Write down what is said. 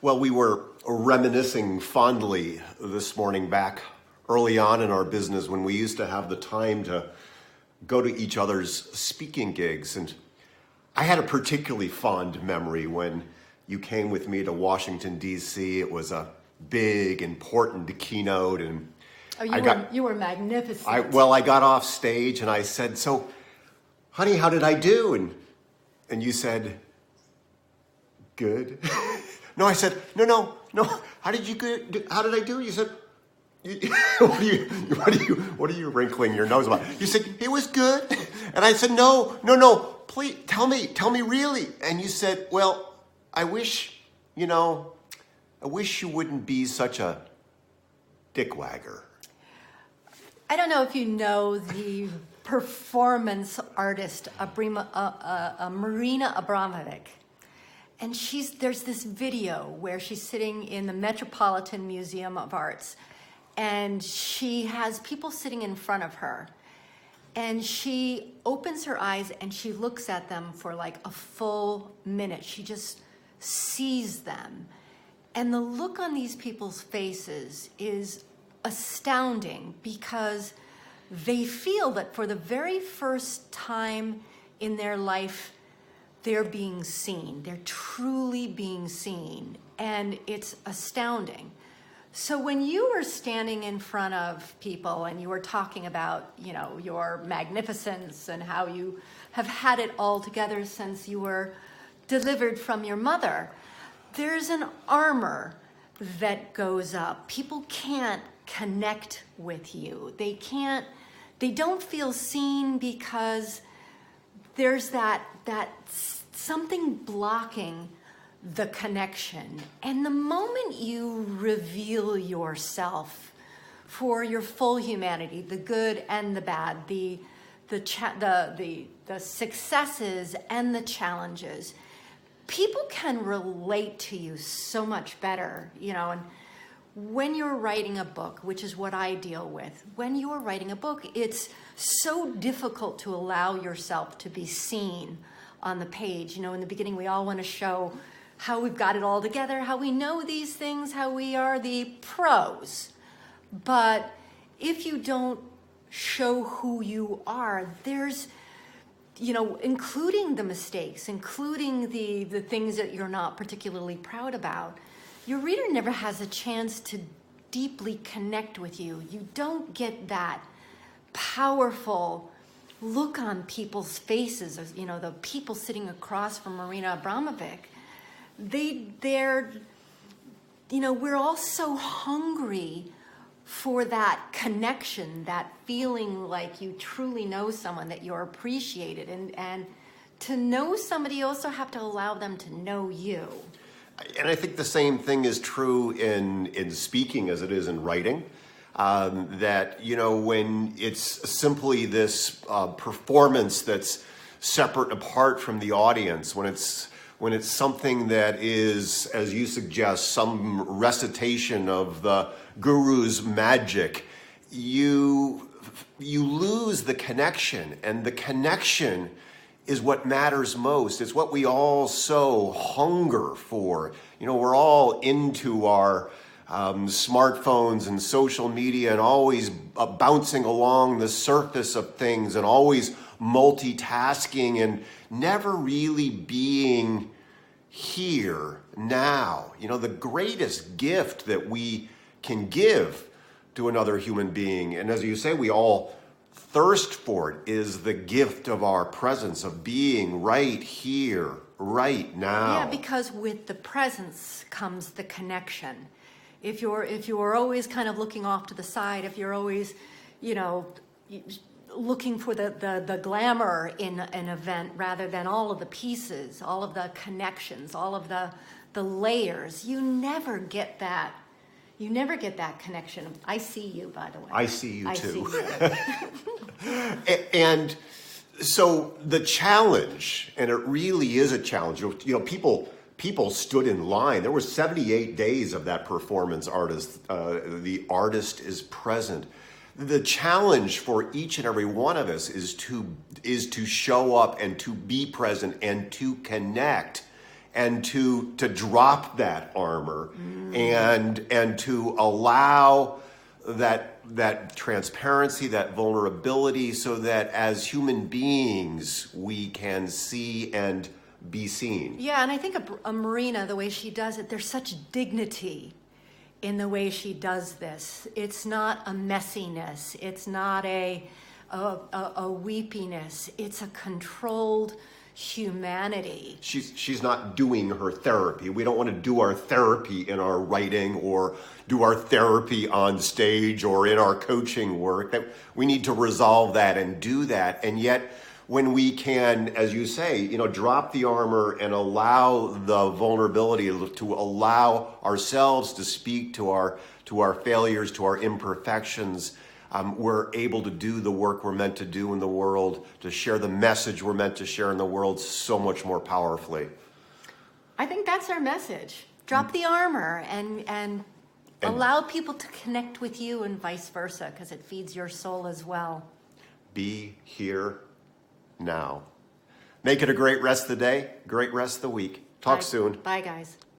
Well, we were reminiscing fondly this morning back early on in our business when we used to have the time to go to each other's speaking gigs. And I had a particularly fond memory when you came with me to Washington, D.C. It was a big, important keynote. And you were magnificent. I got off stage and I said, "So, honey, how did I do?" And you said, "Good." No, I said, no. How did I do? You said, what are you wrinkling your nose about? You said, "It was good." And I said, no, please, tell me really. And you said, "Well, I wish you wouldn't be such a dickwagger." I don't know if you know the performance artist, Marina Abramovic. And there's this video where she's sitting in the Metropolitan Museum of Arts, and she has people sitting in front of her. And she opens her eyes and she looks at them for like a full minute. She just sees them. And the look on these people's faces is astounding because they feel that for the very first time in their life, they're being seen. They're truly being seen. And it's astounding. So when you were standing in front of people and you were talking about, your magnificence and how you have had it all together since you were delivered from your mother, there's an armor that goes up. People can't connect with you. They don't feel seen because there's that something blocking the connection. And the moment you reveal yourself for your full humanity, the good and the bad, the successes and the challenges, people can relate to you so much better, and when you're writing a book, which is what I deal with, when you're writing a book, it's so difficult to allow yourself to be seen on the page. In the beginning, we all want to show how we've got it all together, how we know these things, how we are the pros. But if you don't show who you are, there's, including the mistakes, including the things that you're not particularly proud about, your reader never has a chance to deeply connect with you. You don't get that powerful look on people's faces. The people sitting across from Marina Abramovic, we're all so hungry for that connection, that feeling like you truly know someone, that you're appreciated. And to know somebody, you also have to allow them to know you. And I think the same thing is true in speaking as it is in writing. That, when it's simply this performance that's separate and apart from the audience, when it's something that is, as you suggest, some recitation of the guru's magic, you lose the connection. And the connection is what matters most. It's what we all so hunger for. We're all into our smartphones and social media and always bouncing along the surface of things and always multitasking and never really being here now. The greatest gift that we can give to another human being, and as you say, we all thirst for it, is the gift of our presence, of being right here, right now. Yeah, because with the presence comes the connection. If you're always kind of looking off to the side, if you're always, looking for the glamour in an event rather than all of the pieces, all of the connections, all of the layers, you never get that. You never get that connection. I see you, by the way. I see you too. I see you. And so the challenge, and it really is a challenge. People stood in line. There were 78 days of that performance artist. The artist is present. The challenge for each and every one of us is to show up and to be present and to connect and to drop that armor and to allow that transparency, that vulnerability, so that as human beings we can see and be seen. Yeah, and I think a Marina, the way she does it, there's such dignity in the way she does this. It's not a messiness. It's not a weepiness. It's a controlled humanity. She's not doing her therapy. We don't want to do our therapy in our writing or do our therapy on stage or in our coaching work. That we need to resolve that and do that. And yet when we can, as you say, drop the armor and allow the vulnerability, to allow ourselves to speak to our failures, to our imperfections, we're able to do the work we're meant to do in the world, to share the message we're meant to share in the world so much more powerfully. I think that's our message. Drop the armor and allow people to connect with you and vice versa, because it feeds your soul as well. Be here now. Make it a great rest of the day, great rest of the week. Talk soon. Bye, guys.